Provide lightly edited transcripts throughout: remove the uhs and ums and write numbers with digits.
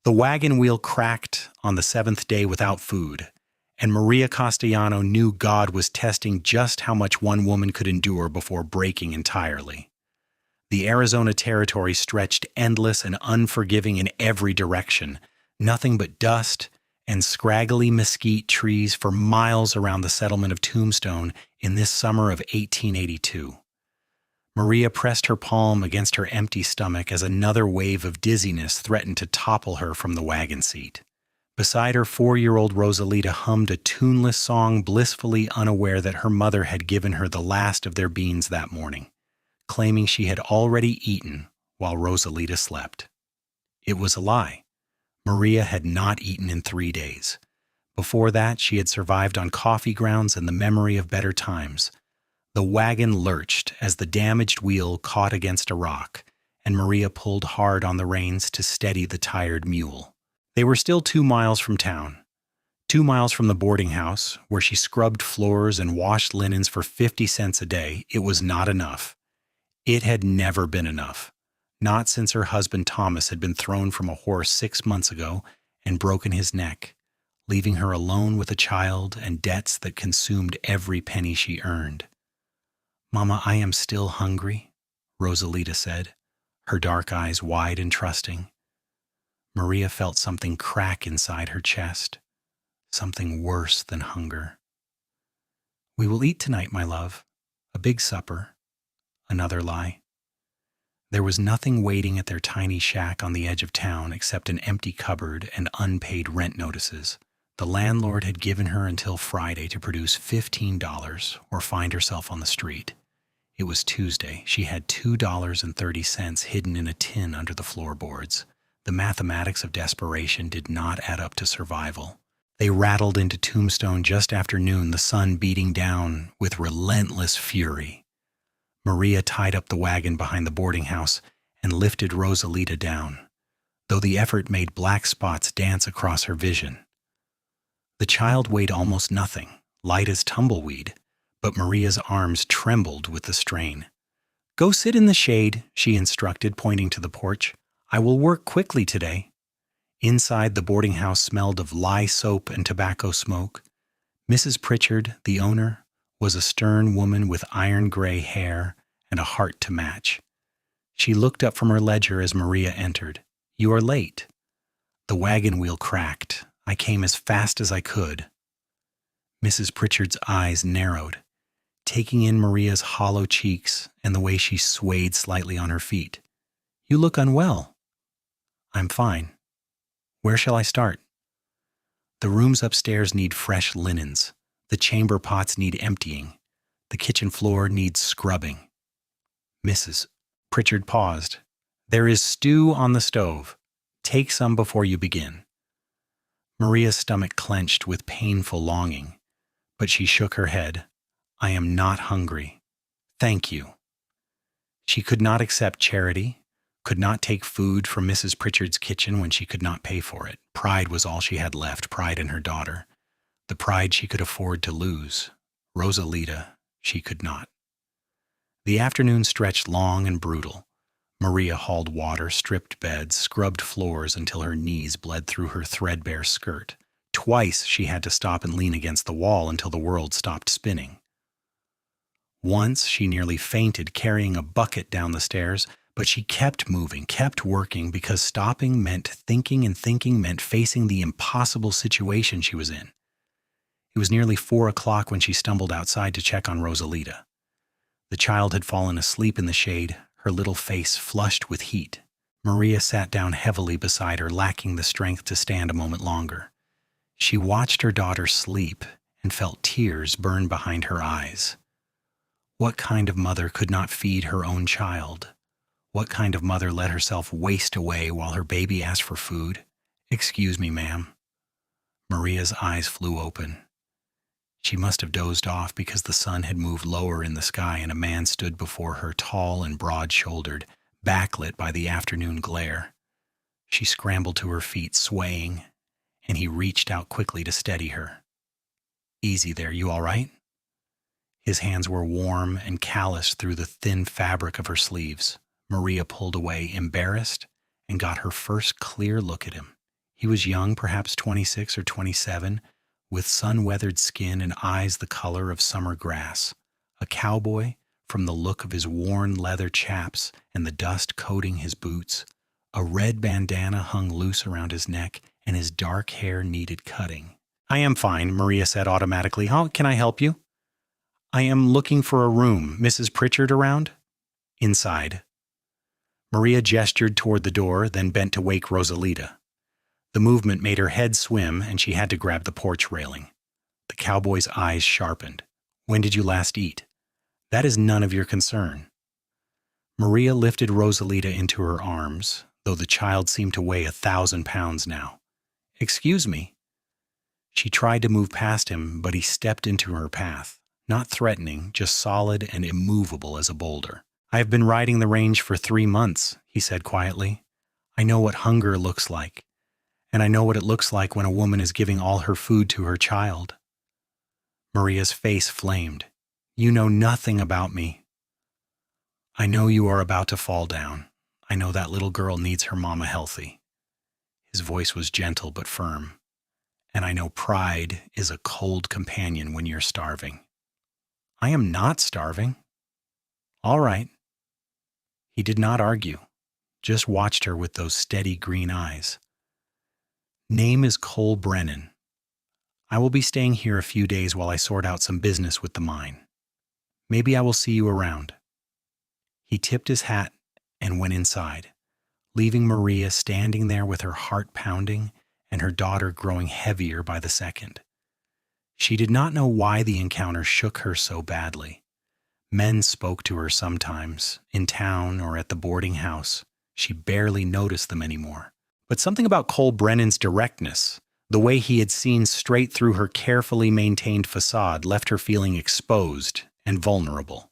The wagon wheel cracked on the seventh day without food, and Maria Castellano knew God was testing just how much one woman could endure before breaking entirely. The Arizona territory stretched endless and unforgiving in every direction, nothing but dust and scraggly mesquite trees for miles around the settlement of Tombstone in this summer of 1882. Maria pressed her palm against her empty stomach as another wave of dizziness threatened to topple her from the wagon seat. Beside her, 4-year-old Rosalita hummed a tuneless song, blissfully unaware that her mother had given her the last of their beans that morning, claiming she had already eaten while Rosalita slept. It was a lie. Maria had not eaten in 3 days. Before that, she had survived on coffee grounds and the memory of better times. The wagon lurched as the damaged wheel caught against a rock, and Maria pulled hard on the reins to steady the tired mule. They were still 2 miles from town, 2 miles from the boarding house, where she scrubbed floors and washed linens for 50 cents a day. It was not enough. It had never been enough, not since her husband Thomas had been thrown from a horse 6 months ago and broken his neck, leaving her alone with a child and debts that consumed every penny she earned. "Mama, I am still hungry," Rosalita said, her dark eyes wide and trusting. Maria felt something crack inside her chest, something worse than hunger. "We will eat tonight, my love. A big supper." Another lie. There was nothing waiting at their tiny shack on the edge of town except an empty cupboard and unpaid rent notices. The landlord had given her until Friday to produce $15 or find herself on the street. It was Tuesday. She had $2.30 hidden in a tin under the floorboards. The mathematics of desperation did not add up to survival. They rattled into Tombstone just after noon, the sun beating down with relentless fury. Maria tied up the wagon behind the boarding house and lifted Rosalita down, though the effort made black spots dance across her vision. The child weighed almost nothing, light as tumbleweed, but Maria's arms trembled with the strain. "Go sit in the shade," she instructed, pointing to the porch. "I will work quickly today." Inside, the boarding house smelled of lye soap and tobacco smoke. Mrs. Pritchard, the owner, was a stern woman with iron-gray hair and a heart to match. She looked up from her ledger as Maria entered. "You are late." The wagon wheel cracked. "I came as fast as I could." Mrs. Pritchard's eyes narrowed, taking in Maria's hollow cheeks and the way she swayed slightly on her feet. "You look unwell." "I'm fine. Where shall I start?" "The rooms upstairs need fresh linens. The chamber pots need emptying. The kitchen floor needs scrubbing." Mrs. Pritchard paused. "There is stew on the stove. Take some before you begin." Maria's stomach clenched with painful longing, but she shook her head. "I am not hungry. Thank you." She could not accept charity, could not take food from Mrs. Pritchard's kitchen when she could not pay for it. Pride was all she had left, pride in her daughter. The pride she could afford to lose. Rosalita, she could not. The afternoon stretched long and brutal. Maria hauled water, stripped beds, scrubbed floors until her knees bled through her threadbare skirt. Twice she had to stop and lean against the wall until the world stopped spinning. Once she nearly fainted carrying a bucket down the stairs, but she kept moving, kept working, because stopping meant thinking and thinking meant facing the impossible situation she was in. It was nearly 4 o'clock when she stumbled outside to check on Rosalita. The child had fallen asleep in the shade, her little face flushed with heat. Maria sat down heavily beside her, lacking the strength to stand a moment longer. She watched her daughter sleep and felt tears burn behind her eyes. What kind of mother could not feed her own child? What kind of mother let herself waste away while her baby asked for food? "Excuse me, ma'am." Maria's eyes flew open. She must have dozed off because the sun had moved lower in the sky and a man stood before her, tall and broad-shouldered, backlit by the afternoon glare. She scrambled to her feet, swaying, and he reached out quickly to steady her. "Easy there, you all right?" His hands were warm and calloused through the thin fabric of her sleeves. Maria pulled away, embarrassed, and got her first clear look at him. He was young, perhaps 26 or 27, with sun-weathered skin and eyes the color of summer grass. A cowboy, from the look of his worn leather chaps and the dust coating his boots. A red bandana hung loose around his neck, and his dark hair needed cutting. "I am fine," Maria said automatically. "How can I help you?" "I am looking for a room. Mrs. Pritchard around?" "Inside." Maria gestured toward the door, then bent to wake Rosalita. The movement made her head swim, and she had to grab the porch railing. The cowboy's eyes sharpened. "When did you last eat?" "That is none of your concern." Maria lifted Rosalita into her arms, though the child seemed to weigh 1,000 pounds now. "Excuse me." She tried to move past him, but he stepped into her path, not threatening, just solid and immovable as a boulder. "I have been riding the range for 3 months," he said quietly. "I know what hunger looks like, and I know what it looks like when a woman is giving all her food to her child." Maria's face flamed. "You know nothing about me." "I know you are about to fall down. I know that little girl needs her mama healthy." His voice was gentle but firm. "And I know pride is a cold companion when you're starving." "I am not starving." "All right." He did not argue, just watched her with those steady green eyes. "Name is Cole Brennan. I will be staying here a few days while I sort out some business with the mine. Maybe I will see you around." He tipped his hat and went inside, leaving Maria standing there with her heart pounding and her daughter growing heavier by the second. She did not know why the encounter shook her so badly. Men spoke to her sometimes, in town or at the boarding house. She barely noticed them anymore. But something about Cole Brennan's directness, the way he had seen straight through her carefully maintained facade, left her feeling exposed and vulnerable.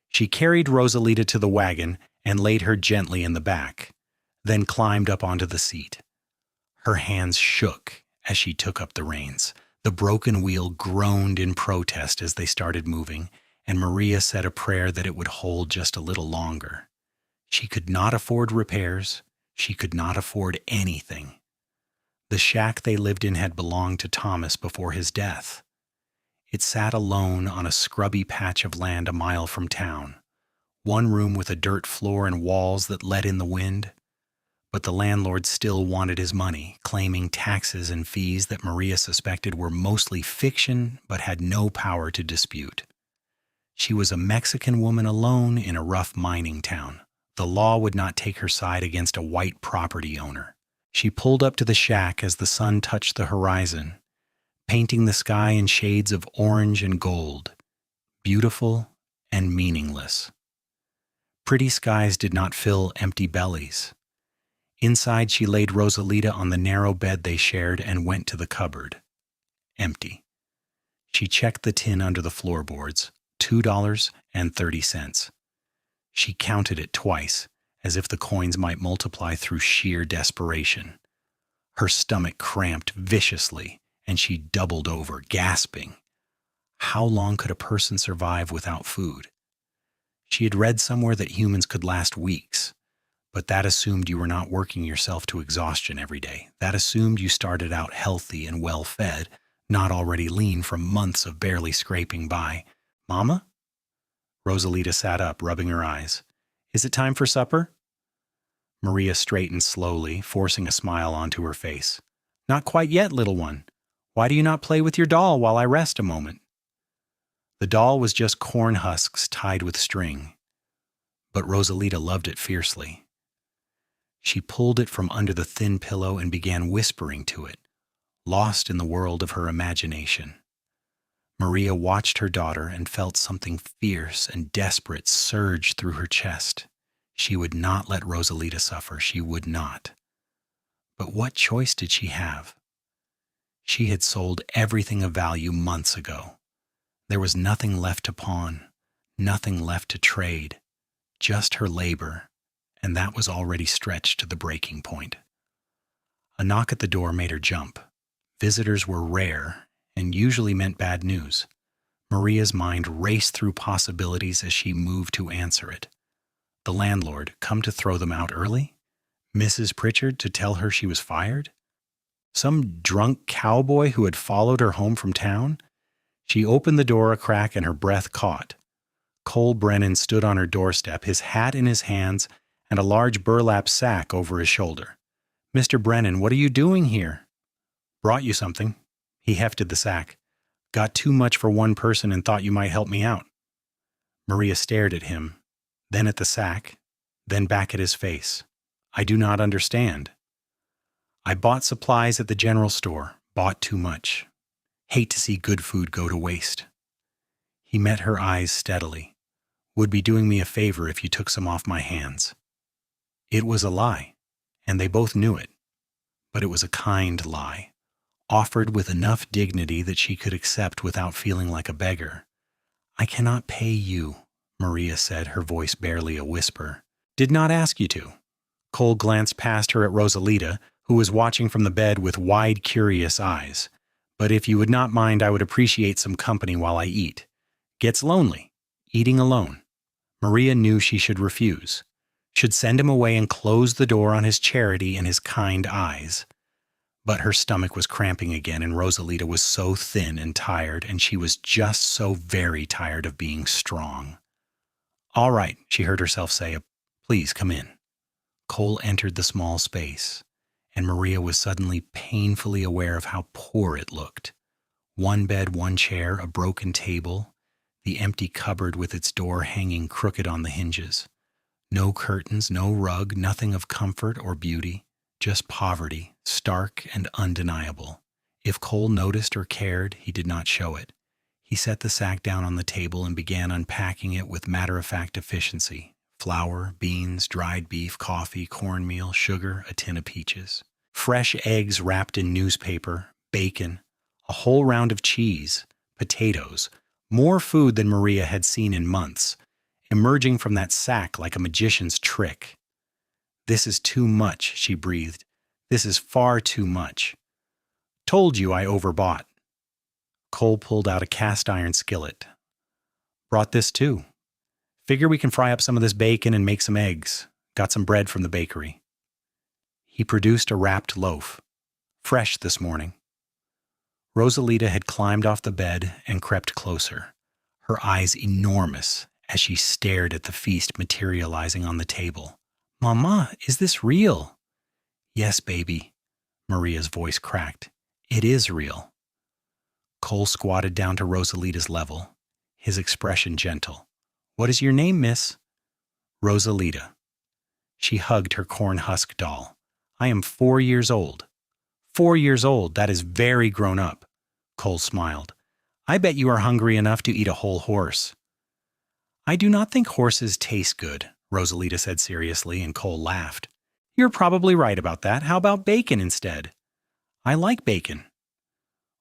She carried Rosalita to the wagon and laid her gently in the back, then climbed up onto the seat. Her hands shook as she took up the reins. The broken wheel groaned in protest as they started moving, and Maria said a prayer that it would hold just a little longer. She could not afford repairs. She could not afford anything. The shack they lived in had belonged to Thomas before his death. It sat alone on a scrubby patch of land a mile from town, one room with a dirt floor and walls that let in the wind. But the landlord still wanted his money, claiming taxes and fees that Maria suspected were mostly fiction but had no power to dispute. She was a Mexican woman alone in a rough mining town. The law would not take her side against a white property owner. She pulled up to the shack as the sun touched the horizon, painting the sky in shades of orange and gold, beautiful and meaningless. Pretty skies did not fill empty bellies. Inside, she laid Rosalita on the narrow bed they shared and went to the cupboard. Empty. She checked the tin under the floorboards, $2.30. She counted it twice, as if the coins might multiply through sheer desperation. Her stomach cramped viciously, and she doubled over, gasping. How long could a person survive without food? She had read somewhere that humans could last weeks, but that assumed you were not working yourself to exhaustion every day. That assumed you started out healthy and well-fed, not already lean from months of barely scraping by. "Mama?" Rosalita sat up, rubbing her eyes. "Is it time for supper?" Maria straightened slowly, forcing a smile onto her face. "Not quite yet, little one. Why do you not play with your doll while I rest a moment?" The doll was just corn husks tied with string, but Rosalita loved it fiercely. She pulled it from under the thin pillow and began whispering to it, lost in the world of her imagination. Maria watched her daughter and felt something fierce and desperate surge through her chest. She would not let Rosalita suffer. She would not. But what choice did she have? She had sold everything of value months ago. There was nothing left to pawn, nothing left to trade, just her labor, and that was already stretched to the breaking point. A knock at the door made her jump. Visitors were rare and usually meant bad news. Maria's mind raced through possibilities as she moved to answer it. The landlord, come to throw them out early? Mrs. Pritchard to tell her she was fired? Some drunk cowboy who had followed her home from town? She opened the door a crack and her breath caught. Cole Brennan stood on her doorstep, his hat in his hands and a large burlap sack over his shoulder. "Mr. Brennan, what are you doing here?" "Brought you something." He hefted the sack. "Got too much for one person and thought you might help me out." Maria stared at him, then at the sack, then back at his face. "I do not understand." "I bought supplies at the general store, bought too much. Hate to see good food go to waste." He met her eyes steadily. "Would be doing me a favor if you took some off my hands." It was a lie, and they both knew it. But it was a kind lie, offered with enough dignity that she could accept without feeling like a beggar. "I cannot pay you," Maria said, her voice barely a whisper. "Did not ask you to." Cole glanced past her at Rosalita, who was watching from the bed with wide, curious eyes. "But if you would not mind, I would appreciate some company while I eat. Gets lonely, eating alone." Maria knew she should refuse, should send him away and close the door on his charity and his kind eyes. But her stomach was cramping again, and Rosalita was so thin and tired, and she was just so very tired of being strong. "All right," she heard herself say, "please come in." Cole entered the small space, and Maria was suddenly painfully aware of how poor it looked. One bed, one chair, a broken table, the empty cupboard with its door hanging crooked on the hinges. No curtains, no rug, nothing of comfort or beauty, just poverty, stark and undeniable. If Cole noticed or cared, he did not show it. He set the sack down on the table and began unpacking it with matter-of-fact efficiency. Flour, beans, dried beef, coffee, cornmeal, sugar, a tin of peaches. Fresh eggs wrapped in newspaper, bacon, a whole round of cheese, potatoes, more food than Maria had seen in months, emerging from that sack like a magician's trick. "This is too much," she breathed. "This is far too much. Told you I overbought." Cole pulled out a cast-iron skillet. "Brought this too. Figure we can fry up some of this bacon and make some eggs. Got some bread from the bakery." He produced a wrapped loaf. "Fresh this morning." Rosalita had climbed off the bed and crept closer, her eyes enormous as she stared at the feast materializing on the table. "Mama, is this real?" "Yes, baby." Maria's voice cracked. "It is real." Cole squatted down to Rosalita's level, his expression gentle. "What is your name, miss?" "Rosalita." She hugged her corn husk doll. "I am 4 years old." 4 years old, that is very grown up." Cole smiled. "I bet you are hungry enough to eat a whole horse." "I do not think horses taste good," Rosalita said seriously, and Cole laughed. "You're probably right about that. How about bacon instead?" "I like bacon."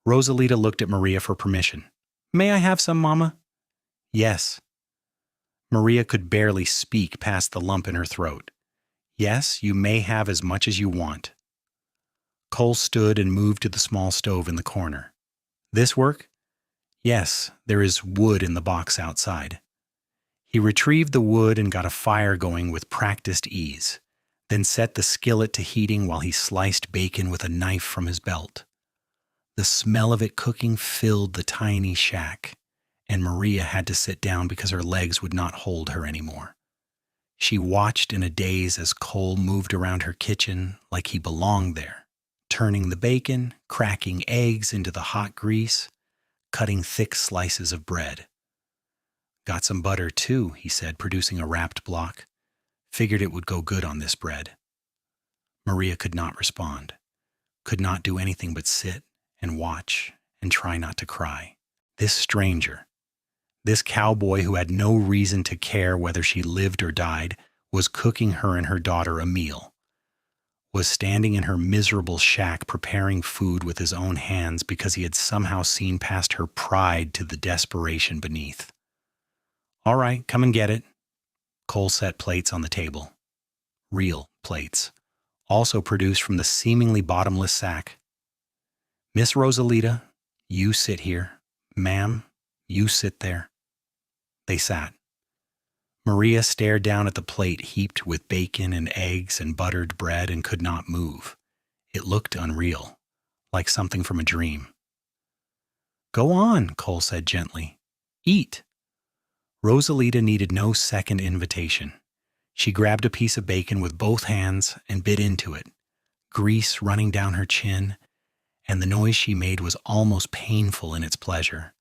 Rosalita looked at Maria for permission. "May I have some, Mama?" "Yes." Maria could barely speak past the lump in her throat. "Yes, you may have as much as you want." Cole stood and moved to the small stove in the corner. "This work?" "Yes, there is wood in the box outside." He retrieved the wood and got a fire going with practiced ease, then set the skillet to heating while he sliced bacon with a knife from his belt. The smell of it cooking filled the tiny shack, and Maria had to sit down because her legs would not hold her anymore. She watched in a daze as Cole moved around her kitchen like he belonged there, turning the bacon, cracking eggs into the hot grease, cutting thick slices of bread. "Got some butter too," he said, producing a wrapped block. "Figured it would go good on this bread." Maria could not respond, could not do anything but sit and watch and try not to cry. This stranger, this cowboy who had no reason to care whether she lived or died, was cooking her and her daughter a meal, was standing in her miserable shack preparing food with his own hands because he had somehow seen past her pride to the desperation beneath. "All right, come and get it." Cole set plates on the table. Real plates, also produced from the seemingly bottomless sack. "Miss Rosalita, you sit here. Ma'am, you sit there." They sat. Maria stared down at the plate heaped with bacon and eggs and buttered bread and could not move. It looked unreal. like something from a dream. Go on, Cole said gently. Eat. Rosalita needed no second invitation. She grabbed a piece of bacon with both hands and bit into it, grease running down her chin, and the noise she made was almost painful in its pleasure.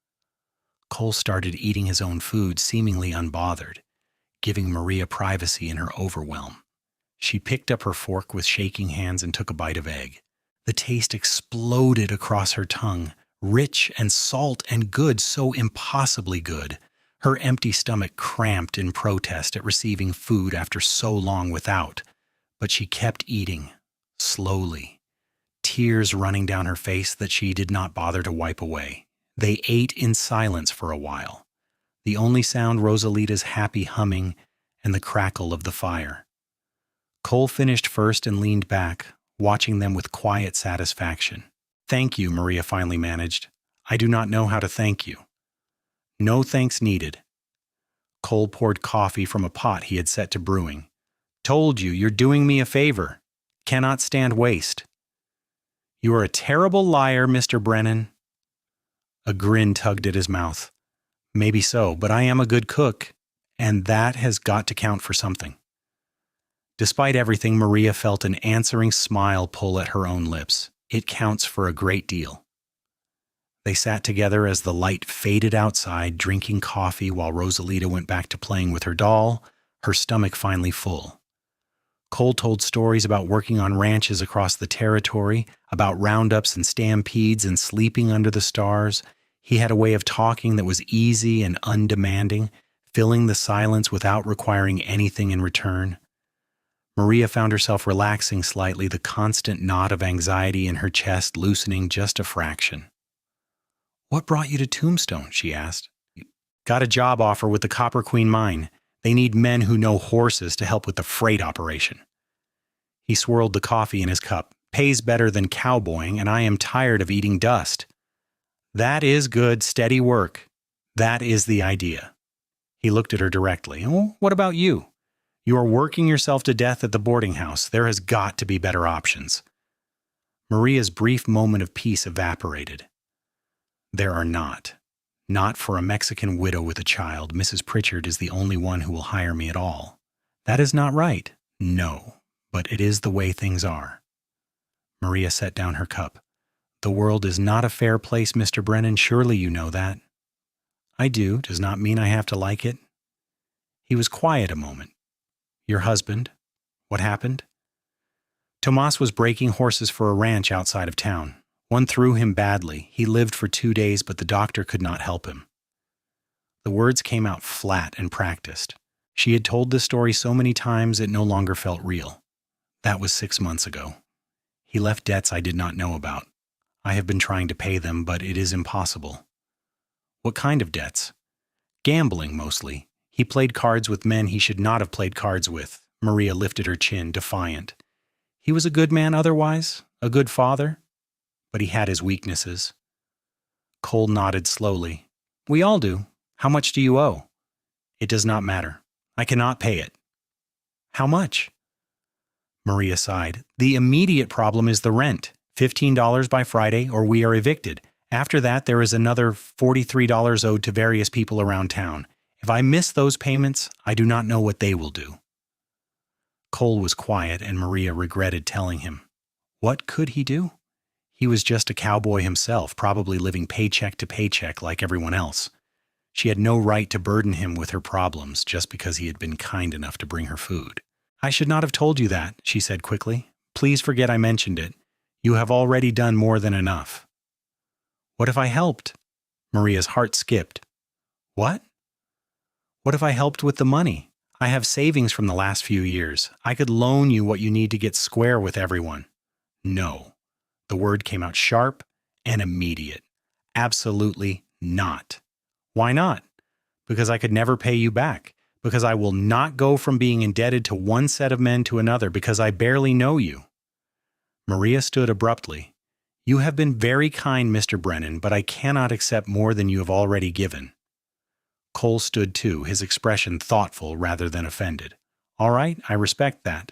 Cole started eating his own food, seemingly unbothered, giving Maria privacy in her overwhelm. She picked up her fork with shaking hands and took a bite of egg. The taste exploded across her tongue, rich and salt and good, so impossibly good. Her empty stomach cramped in protest at receiving food after so long without, but she kept eating, slowly, tears running down her face that she did not bother to wipe away. They ate in silence for a while, the only sound Rosalita's happy humming and the crackle of the fire. Cole finished first and leaned back, watching them with quiet satisfaction. Thank you, Maria finally managed. I do not know how to thank you. No thanks needed. Cole poured coffee from a pot he had set to brewing. Told you, you're doing me a favor. Cannot stand waste. You are a terrible liar, Mr. Brennan. A grin tugged at his mouth. Maybe so, but I am a good cook, and that has got to count for something. Despite everything, Maria felt an answering smile pull at her own lips. It counts for a great deal. They sat together as the light faded outside, drinking coffee while Rosalita went back to playing with her doll, her stomach finally full. Cole told stories about working on ranches across the territory, about roundups and stampedes and sleeping under the stars. He had a way of talking that was easy and undemanding, filling the silence without requiring anything in return. Maria found herself relaxing slightly, the constant knot of anxiety in her chest loosening just a fraction. What brought you to Tombstone? She asked. Got a job offer with the Copper Queen Mine. They need men who know horses to help with the freight operation. He swirled the coffee in his cup. Pays better than cowboying, and I am tired of eating dust. That is good, steady work. That is the idea. He looked at her directly. Oh, what about you? You are working yourself to death at the boarding house. There has got to be better options. Maria's brief moment of peace evaporated. There are not. Not for a Mexican widow with a child. Mrs. Pritchard is the only one who will hire me at all. That is not right. No, but it is the way things are. Maria set down her cup. The world is not a fair place, Mr. Brennan. Surely you know that. I do. Does not mean I have to like it. He was quiet a moment. Your husband? What happened? Tomas was breaking horses for a ranch outside of town. One threw him badly. He lived for 2 days, but the doctor could not help him. The words came out flat and practiced. She had told this story so many times it no longer felt real. That was 6 months ago. He left debts I did not know about. I have been trying to pay them, but it is impossible. What kind of debts? Gambling, mostly. He played cards with men he should not have played cards with. Maria lifted her chin, defiant. He was a good man otherwise, a good father, but he had his weaknesses. Cole nodded slowly. We all do. How much do you owe? It does not matter. I cannot pay it. How much? Maria sighed. The immediate problem is the rent. $15 by Friday or we are evicted. After that, there is another $43 owed to various people around town. If I miss those payments, I do not know what they will do. Cole was quiet, and Maria regretted telling him. What could he do? He was just a cowboy himself, probably living paycheck to paycheck like everyone else. She had no right to burden him with her problems just because he had been kind enough to bring her food. I should not have told you that, she said quickly. Please forget I mentioned it. You have already done more than enough. What if I helped? Maria's heart skipped. What? What if I helped with the money? I have savings from the last few years. I could loan you what you need to get square with everyone. No. The word came out sharp and immediate. Absolutely not. Why not? Because I could never pay you back. Because I will not go from being indebted to one set of men to another because I barely know you. Maria stood abruptly. You have been very kind, Mr. Brennan, but I cannot accept more than you have already given. Cole stood too, his expression thoughtful rather than offended. All right, I respect that.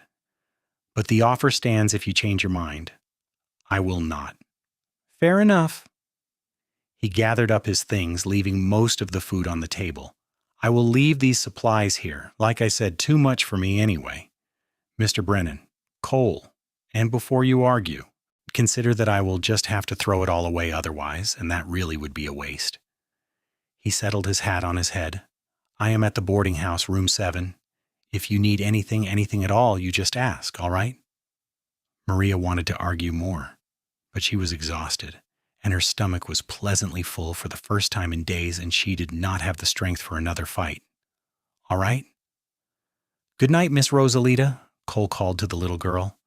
But the offer stands if you change your mind. I will not. Fair enough. He gathered up his things, leaving most of the food on the table. I will leave these supplies here. Like I said, too much for me anyway. Mr. Brennan, Cole, and before you argue, consider that I will just have to throw it all away otherwise, and that really would be a waste. He settled his hat on his head. I am at the boarding house, room 7. If you need anything at all, you just ask, all right? Maria wanted to argue more, but she was exhausted, and her stomach was pleasantly full for the first time in days, and she did not have the strength for another fight. All right? Good night, Miss Rosalita, Cole called to the little girl.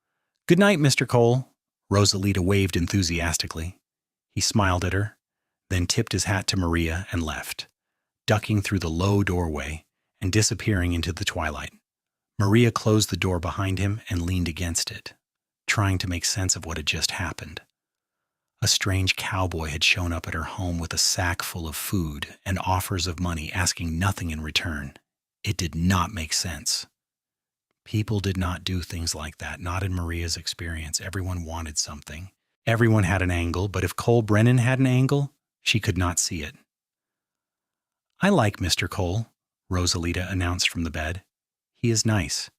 Good night, Mr. Cole, Rosalita waved enthusiastically. He smiled at her, then tipped his hat to Maria and left, ducking through the low doorway and disappearing into the twilight. Maria closed the door behind him and leaned against it, trying to make sense of what had just happened. A strange cowboy had shown up at her home with a sack full of food and offers of money, asking nothing in return. It did not make sense. People did not do things like that, not in Maria's experience. Everyone wanted something. Everyone had an angle, but if Cole Brennan had an angle, she could not see it. I like Mr. Cole, Rosalita announced from the bed. He is nice.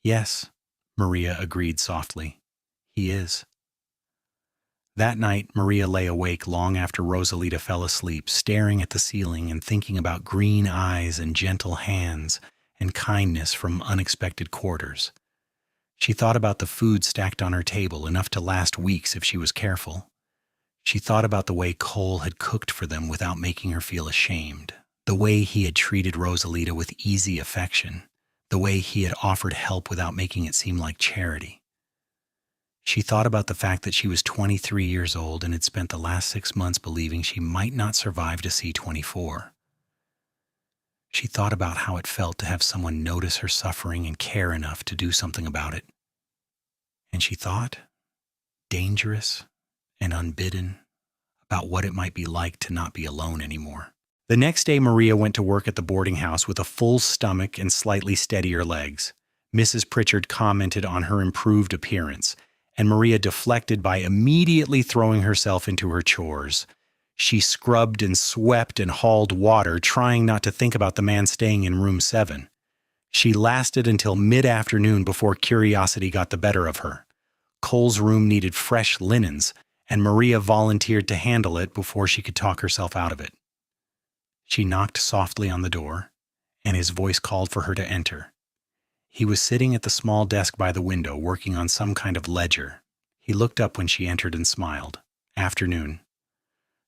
Yes, Maria agreed softly. He is. That night, Maria lay awake long after Rosalita fell asleep, staring at the ceiling and thinking about green eyes and gentle hands and kindness from unexpected quarters. She thought about the food stacked on her table, enough to last weeks if she was careful. She thought about the way Cole had cooked for them without making her feel ashamed, the way he had treated Rosalita with easy affection, the way he had offered help without making it seem like charity. She thought about the fact that she was 23 years old and had spent the last 6 months believing she might not survive to see 24. She thought about how it felt to have someone notice her suffering and care enough to do something about it. And she thought, dangerous and unbidden, about what it might be like to not be alone anymore. The next day, Maria went to work at the boarding house with a full stomach and slightly steadier legs. Mrs. Pritchard commented on her improved appearance, and Maria deflected by immediately throwing herself into her chores. She scrubbed and swept and hauled water, trying not to think about the man staying in room 7. She lasted until mid-afternoon before curiosity got the better of her. Cole's room needed fresh linens, and Maria volunteered to handle it before she could talk herself out of it. She knocked softly on the door, and his voice called for her to enter. He was sitting at the small desk by the window, working on some kind of ledger. He looked up when she entered and smiled. Afternoon.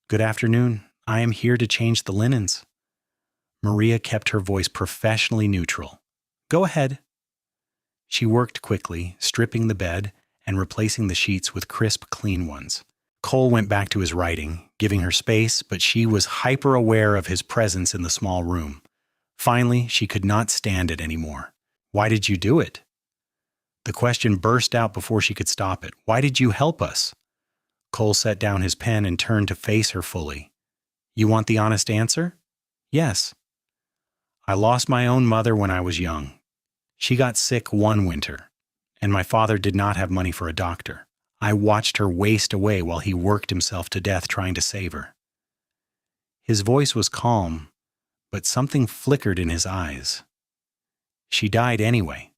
Good afternoon. I am here to change the linens. Maria kept her voice professionally neutral. Go ahead. She worked quickly, stripping the bed and replacing the sheets with crisp, clean ones. Cole went back to his writing, giving her space, but she was hyper-aware of his presence in the small room. Finally, she could not stand it anymore. Why did you do it? The question burst out before she could stop it. Why did you help us? Cole set down his pen and turned to face her fully. You want the honest answer? Yes. I lost my own mother when I was young. She got sick one winter, and my father did not have money for a doctor. I watched her waste away while he worked himself to death trying to save her. His voice was calm, but something flickered in his eyes. She died anyway.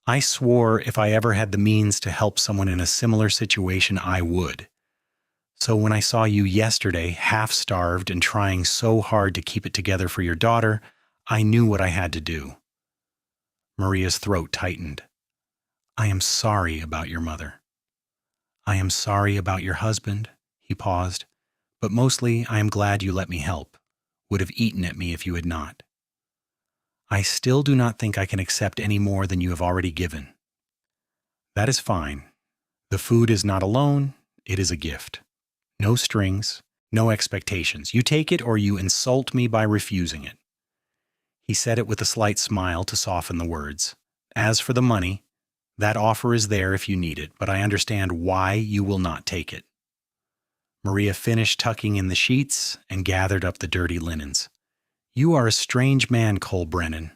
I swore if I ever had the means to help someone in a similar situation, I would. So when I saw you yesterday, half-starved and trying so hard to keep it together for your daughter, I knew what I had to do. Maria's throat tightened. I am sorry about your mother. I am sorry about your husband, he paused, but mostly I am glad you let me help. Would have eaten at me if you had not. I still do not think I can accept any more than you have already given. That is fine. The food is not a loan, it is a gift. No strings, no expectations. You take it or you insult me by refusing it. He said it with a slight smile to soften the words. As for the money, that offer is there if you need it, but I understand why you will not take it. Maria finished tucking in the sheets and gathered up the dirty linens. You are a strange man, Cole Brennan.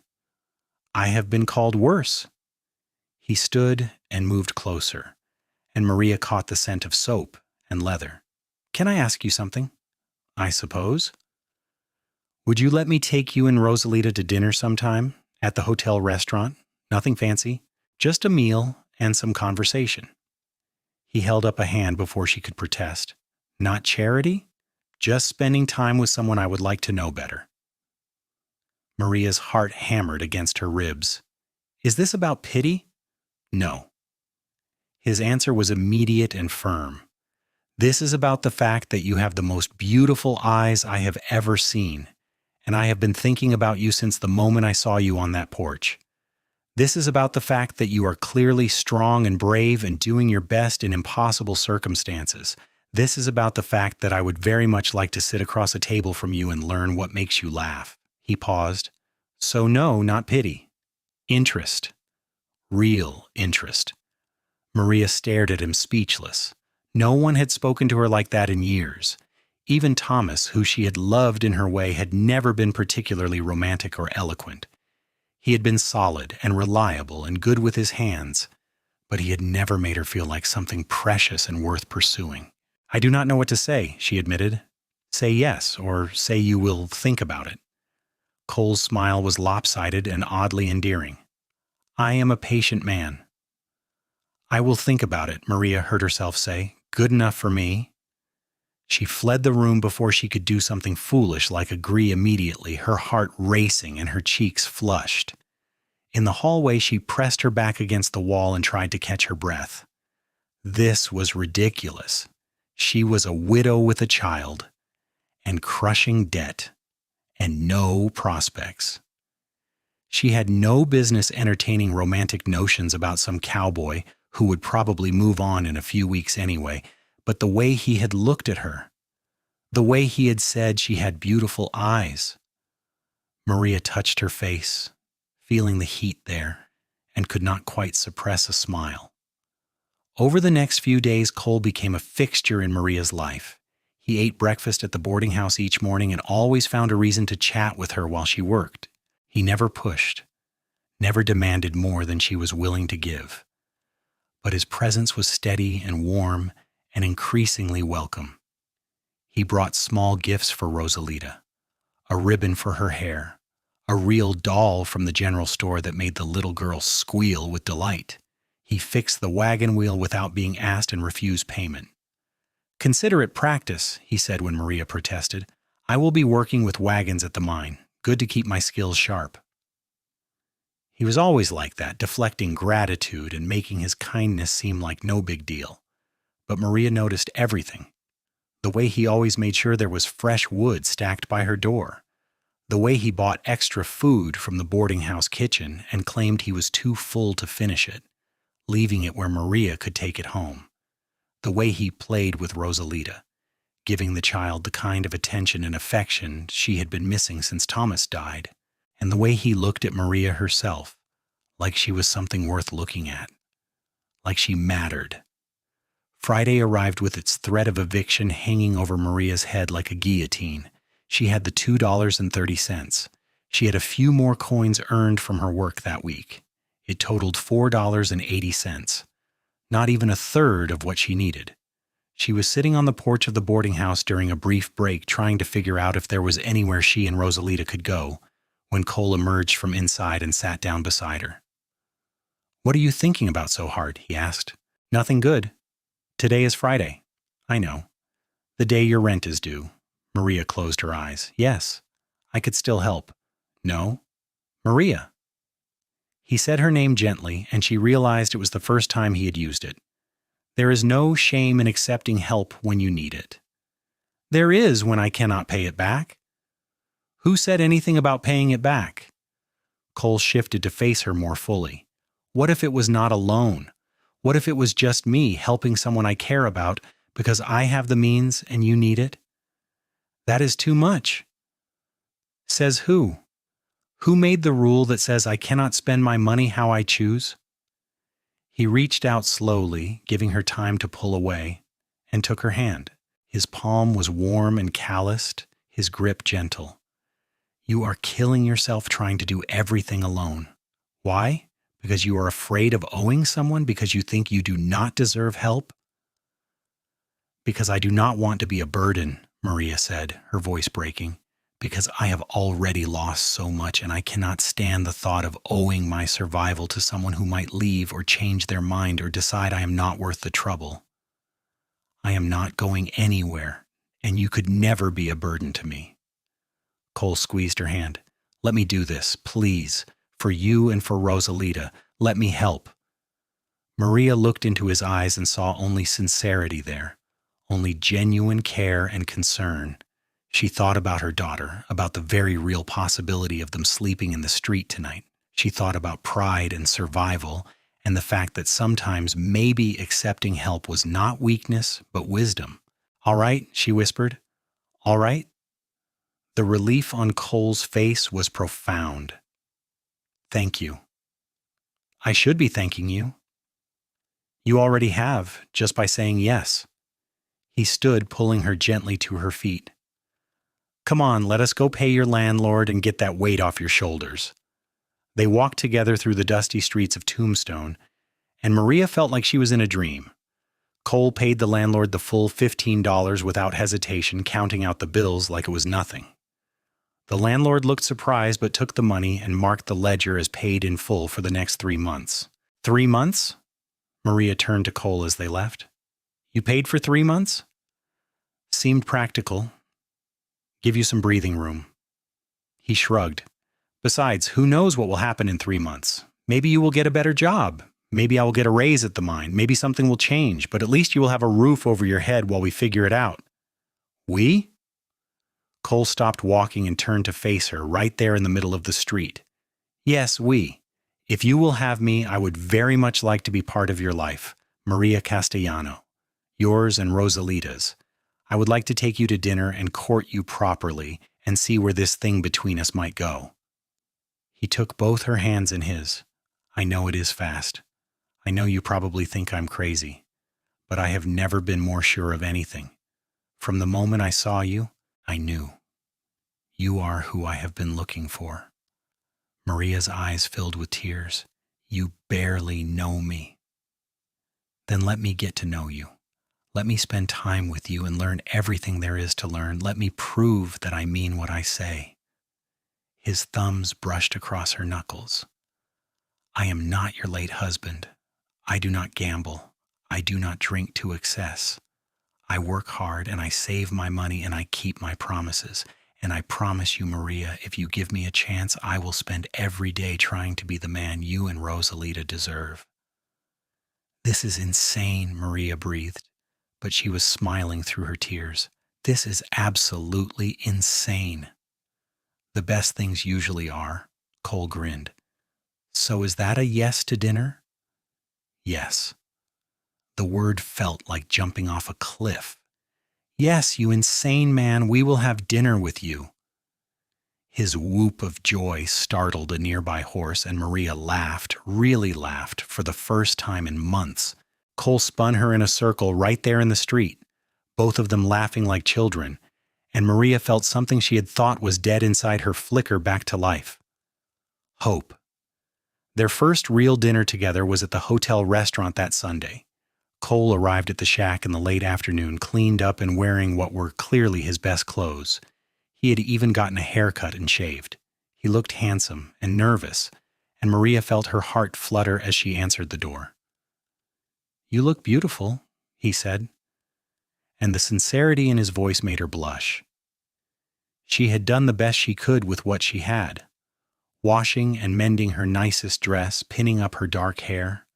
I have been called worse. He stood and moved closer, and Maria caught the scent of soap and leather. "Can I ask you something?" "I suppose." "Would you let me take you and Rosalita to dinner sometime? At the hotel restaurant? Nothing fancy. Just a meal and some conversation." He held up a hand before she could protest. "Not charity? Just spending time with someone I would like to know better." Maria's heart hammered against her ribs. "Is this about pity?" "No." His answer was immediate and firm. "This is about the fact that you have the most beautiful eyes I have ever seen, and I have been thinking about you since the moment I saw you on that porch. This is about the fact that you are clearly strong and brave and doing your best in impossible circumstances. This is about the fact that I would very much like to sit across a table from you and learn what makes you laugh." He paused. "So no, not pity. Interest. Real interest." Maria stared at him speechless. No one had spoken to her like that in years. Even Thomas, who she had loved in her way, had never been particularly romantic or eloquent. He had been solid and reliable and good with his hands, but he had never made her feel like something precious and worth pursuing. "I do not know what to say," she admitted. "Say yes, or say you will think about it." Cole's smile was lopsided and oddly endearing. "I am a patient man." "I will think about it," Maria heard herself say. "Good enough for me." She fled the room before she could do something foolish like agree immediately, her heart racing and her cheeks flushed. In the hallway, she pressed her back against the wall and tried to catch her breath. This was ridiculous. She was a widow with a child, and crushing debt, and no prospects. She had no business entertaining romantic notions about some cowboy who would probably move on in a few weeks anyway, but the way he had looked at her, the way he had said she had beautiful eyes. Maria touched her face, feeling the heat there, and could not quite suppress a smile. Over the next few days, Cole became a fixture in Maria's life. He ate breakfast at the boarding house each morning and always found a reason to chat with her while she worked. He never pushed, never demanded more than she was willing to give. But his presence was steady and warm and increasingly welcome. He brought small gifts for Rosalita, a ribbon for her hair, a real doll from the general store that made the little girl squeal with delight. He fixed the wagon wheel without being asked and refused payment. "Consider it practice," he said when Maria protested. "I will be working with wagons at the mine. Good to keep my skills sharp." He was always like that, deflecting gratitude and making his kindness seem like no big deal. But Maria noticed everything. The way he always made sure there was fresh wood stacked by her door. The way he bought extra food from the boarding house kitchen and claimed he was too full to finish it, leaving it where Maria could take it home. The way he played with Rosalita, giving the child the kind of attention and affection she had been missing since Thomas died. And the way he looked at Maria herself, like she was something worth looking at, like she mattered. Friday arrived with its threat of eviction hanging over Maria's head like a guillotine. She had the $2.30. She had a few more coins earned from her work that week. It totaled $4.80, not even a third of what she needed. She was sitting on the porch of the boarding house during a brief break trying to figure out if there was anywhere she and Rosalita could go, when Cole emerged from inside and sat down beside her. "What are you thinking about so hard?" he asked. "Nothing good. Today is Friday." "I know. The day your rent is due." Maria closed her eyes. "Yes, I could still help." "No. Maria." He said her name gently, and she realized it was the first time he had used it. "There is no shame in accepting help when you need it." "There is when I cannot pay it back." "Who said anything about paying it back?" Cole shifted to face her more fully. What if it was not a loan? What if it was just me helping someone I care about because I have the means and you need it? That is too much. Says who? Who made the rule that says I cannot spend my money how I choose? He reached out slowly, giving her time to pull away, and took her hand. His palm was warm and calloused, his grip gentle. You are killing yourself trying to do everything alone. Why? Because you are afraid of owing someone? Because you think you do not deserve help? Because I do not want to be a burden, Maria said, her voice breaking. Because I have already lost so much and I cannot stand the thought of owing my survival to someone who might leave or change their mind or decide I am not worth the trouble. I am not going anywhere, and you could never be a burden to me. Cole squeezed her hand. Let me do this, please. For you and for Rosalita, let me help. Maria looked into his eyes and saw only sincerity there, only genuine care and concern. She thought about her daughter, about the very real possibility of them sleeping in the street tonight. She thought about pride and survival, and the fact that sometimes maybe accepting help was not weakness, but wisdom. All right, she whispered. All right? The relief on Cole's face was profound. Thank you. I should be thanking you. You already have, just by saying yes. He stood, pulling her gently to her feet. Come on, let us go pay your landlord and get that weight off your shoulders. They walked together through the dusty streets of Tombstone, and Maria felt like she was in a dream. Cole paid the landlord the full $15 without hesitation, counting out the bills like it was nothing. The landlord looked surprised but took the money and marked the ledger as paid in full for the next 3 months. 3 months? Maria turned to Cole as they left. You paid for 3 months? Seemed practical. Give you some breathing room. He shrugged. Besides, who knows what will happen in 3 months? Maybe you will get a better job. Maybe I will get a raise at the mine. Maybe something will change, but at least you will have a roof over your head while we figure it out. We? Cole stopped walking and turned to face her, right there in the middle of the street. Yes, we. If you will have me, I would very much like to be part of your life. Maria Castellano. Yours and Rosalita's. I would like to take you to dinner and court you properly and see where this thing between us might go. He took both her hands in his. I know it is fast. I know you probably think I'm crazy, but I have never been more sure of anything. From the moment I saw you, I knew. You are who I have been looking for. Maria's eyes filled with tears. You barely know me. Then let me get to know you. Let me spend time with you and learn everything there is to learn. Let me prove that I mean what I say. His thumbs brushed across her knuckles. I am not your late husband. I do not gamble. I do not drink to excess. I work hard and I save my money and I keep my promises. And I promise you, Maria, if you give me a chance, I will spend every day trying to be the man you and Rosalita deserve. This is insane, Maria breathed, but she was smiling through her tears. This is absolutely insane. The best things usually are, Cole grinned. So is that a yes to dinner? Yes. The word felt like jumping off a cliff. Yes, you insane man, we will have dinner with you. His whoop of joy startled a nearby horse, and Maria laughed, really laughed, for the first time in months. Cole spun her in a circle right there in the street, both of them laughing like children, and Maria felt something she had thought was dead inside her flicker back to life. Hope. Their first real dinner together was at the hotel restaurant that Sunday. Cole arrived at the shack in the late afternoon, cleaned up and wearing what were clearly his best clothes. He had even gotten a haircut and shaved. He looked handsome and nervous, and Maria felt her heart flutter as she answered the door. You look beautiful, he said, and the sincerity in his voice made her blush. She had done the best she could with what she had, washing and mending her nicest dress, pinning up her dark hair.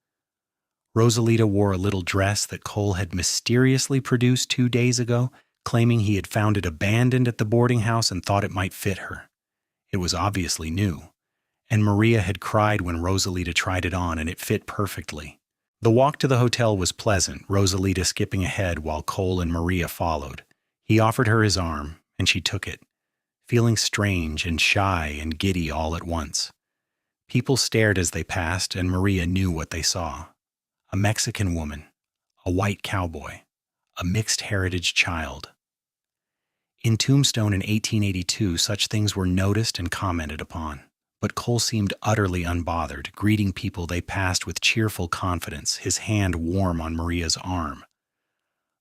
Rosalita wore a little dress that Cole had mysteriously produced 2 days ago, claiming he had found it abandoned at the boarding house and thought it might fit her. It was obviously new, and Maria had cried when Rosalita tried it on, and it fit perfectly. The walk to the hotel was pleasant, Rosalita skipping ahead while Cole and Maria followed. He offered her his arm, and she took it, feeling strange and shy and giddy all at once. People stared as they passed, and Maria knew what they saw. A Mexican woman, a white cowboy, a mixed heritage child. In Tombstone in 1882, such things were noticed and commented upon, but Cole seemed utterly unbothered, greeting people they passed with cheerful confidence, his hand warm on Maria's arm.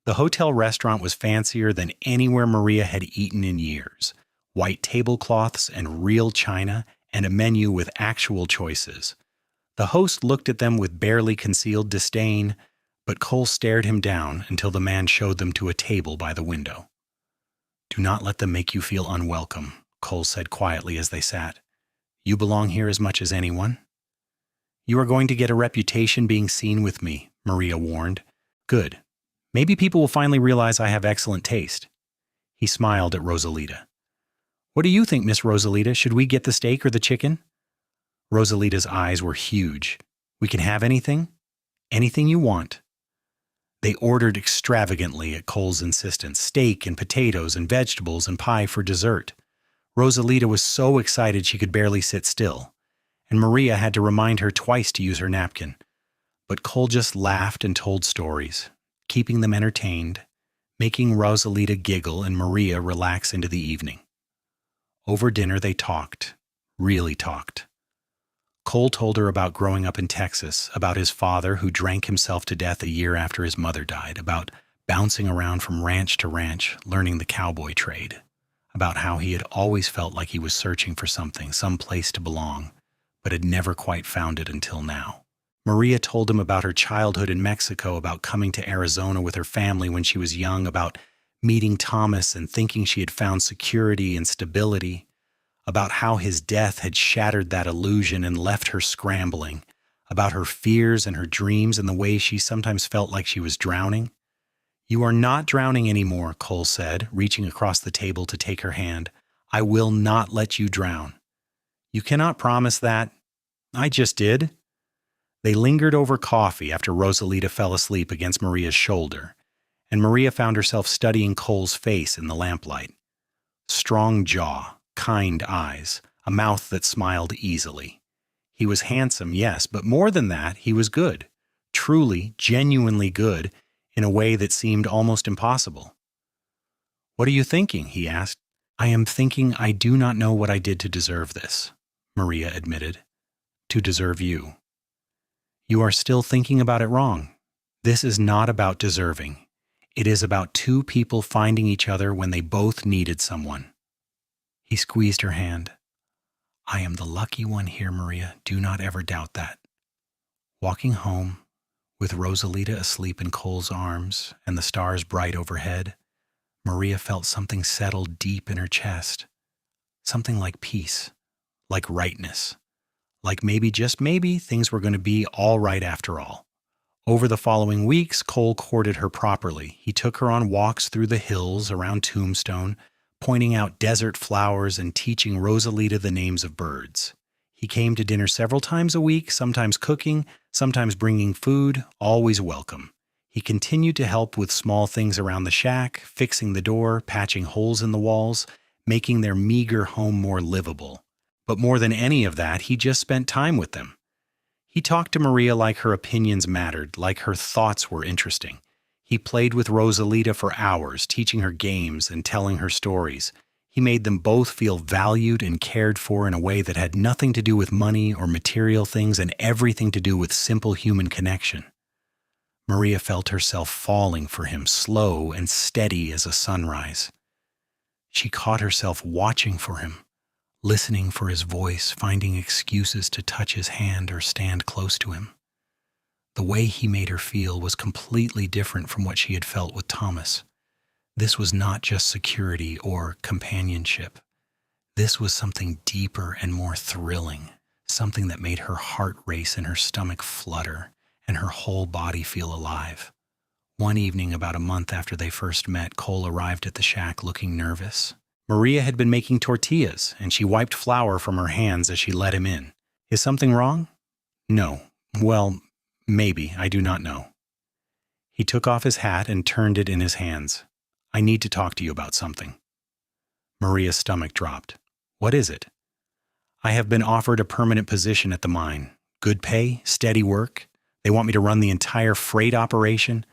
The hotel restaurant was fancier than anywhere Maria had eaten in years. White tablecloths and real china, and a menu with actual choices. The host looked at them with barely concealed disdain, but Cole stared him down until the man showed them to a table by the window. "Do not let them make you feel unwelcome," Cole said quietly as they sat. "You belong here as much as anyone." "You are going to get a reputation being seen with me," Maria warned. "Good. Maybe people will finally realize I have excellent taste." He smiled at Rosalita. "What do you think, Miss Rosalita? Should we get the steak or the chicken?" Rosalita's eyes were huge. "We can have anything? Anything you want." They ordered extravagantly at Cole's insistence, steak and potatoes and vegetables and pie for dessert. Rosalita was so excited she could barely sit still, and Maria had to remind her twice to use her napkin. But Cole just laughed and told stories, keeping them entertained, making Rosalita giggle and Maria relax into the evening. Over dinner they talked, really talked. Cole told her about growing up in Texas, about his father who drank himself to death a year after his mother died, about bouncing around from ranch to ranch, learning the cowboy trade, about how he had always felt like he was searching for something, some place to belong, but had never quite found it until now. Maria told him about her childhood in Mexico, about coming to Arizona with her family when she was young, about meeting Thomas and thinking she had found security and stability, about how his death had shattered that illusion and left her scrambling, about her fears and her dreams and the way she sometimes felt like she was drowning. "You are not drowning anymore," Cole said, reaching across the table to take her hand. "I will not let you drown." "You cannot promise that." "I just did." They lingered over coffee after Rosalita fell asleep against Maria's shoulder, and Maria found herself studying Cole's face in the lamplight. Strong jaw, kind eyes, a mouth that smiled easily. He was handsome, yes, but more than that, he was good. Truly, genuinely good, in a way that seemed almost impossible. "What are you thinking?" he asked. "I am thinking I do not know what I did to deserve this," Maria admitted. "To deserve you." "You are still thinking about it wrong. This is not about deserving. It is about two people finding each other when they both needed someone." He squeezed her hand. "I am the lucky one here, Maria. Do not ever doubt that." Walking home, with Rosalita asleep in Cole's arms and the stars bright overhead, Maria felt something settle deep in her chest. Something like peace, like rightness, like maybe, just maybe, things were going to be all right after all. Over the following weeks, Cole courted her properly. He took her on walks through the hills around Tombstone, pointing out desert flowers and teaching Rosalita the names of birds. He came to dinner several times a week, sometimes cooking, sometimes bringing food, always welcome. He continued to help with small things around the shack, fixing the door, patching holes in the walls, making their meager home more livable. But more than any of that, he just spent time with them. He talked to Maria like her opinions mattered, like her thoughts were interesting. He played with Rosalita for hours, teaching her games and telling her stories. He made them both feel valued and cared for in a way that had nothing to do with money or material things and everything to do with simple human connection. Maria felt herself falling for him, slow and steady as a sunrise. She caught herself watching for him, listening for his voice, finding excuses to touch his hand or stand close to him. The way he made her feel was completely different from what she had felt with Thomas. This was not just security or companionship. This was something deeper and more thrilling, something that made her heart race and her stomach flutter and her whole body feel alive. One evening, about a month after they first met, Cole arrived at the shack looking nervous. Maria had been making tortillas, and she wiped flour from her hands as she let him in. "Is something wrong?" "No. Well, maybe. I do not know." He took off his hat and turned it in his hands. "I need to talk to you about something." Maria's stomach dropped. "What is it?" "I have been offered a permanent position at the mine. Good pay, steady work. They want me to run the entire freight operation."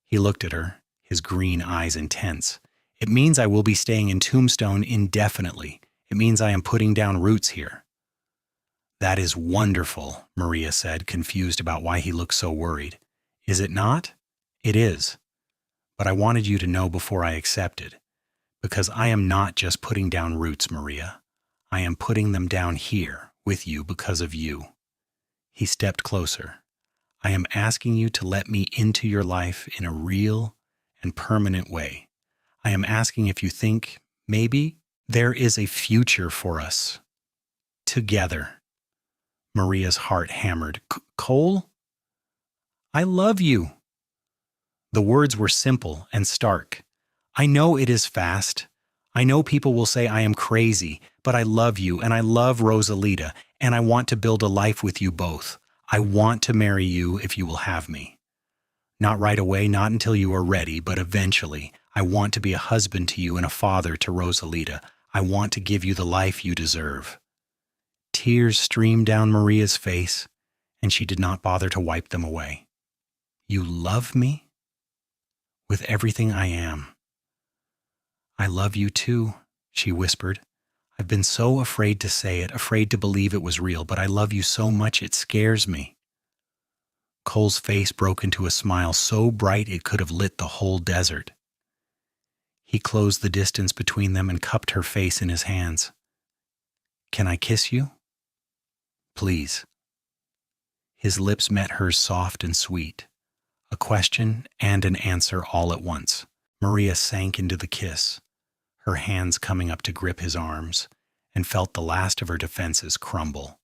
He looked at her, his green eyes intense. "It means I will be staying in Tombstone indefinitely. It means I am putting down roots here." "That is wonderful," Maria said, confused about why he looked so worried. "Is it not?" "It is." But I wanted you to know before I accepted, because I am not just putting down roots, Maria. I am putting them down here with you because of you." He stepped closer. "I am asking you to let me into your life in a real and permanent way. I am asking if you think maybe there is a future for us together." Maria's heart hammered. "Cole, I love you." The words were simple and stark. "I know it is fast. I know people will say I am crazy, but I love you and I love Rosalita, and I want to build a life with you both. I want to marry you if you will have me. Not right away, not until you are ready, but eventually. I want to be a husband to you and a father to Rosalita. I want to give you the life you deserve." Tears streamed down Maria's face, and she did not bother to wipe them away. "You love me?" "With everything I am." "I love you too," she whispered. "I've been so afraid to say it, afraid to believe it was real, but I love you so much it scares me." Cole's face broke into a smile so bright it could have lit the whole desert. He closed the distance between them and cupped her face in his hands. "Can I kiss you?" "Please." His lips met hers soft and sweet, a question and an answer all at once. Maria sank into the kiss, her hands coming up to grip his arms, and felt the last of her defenses crumble.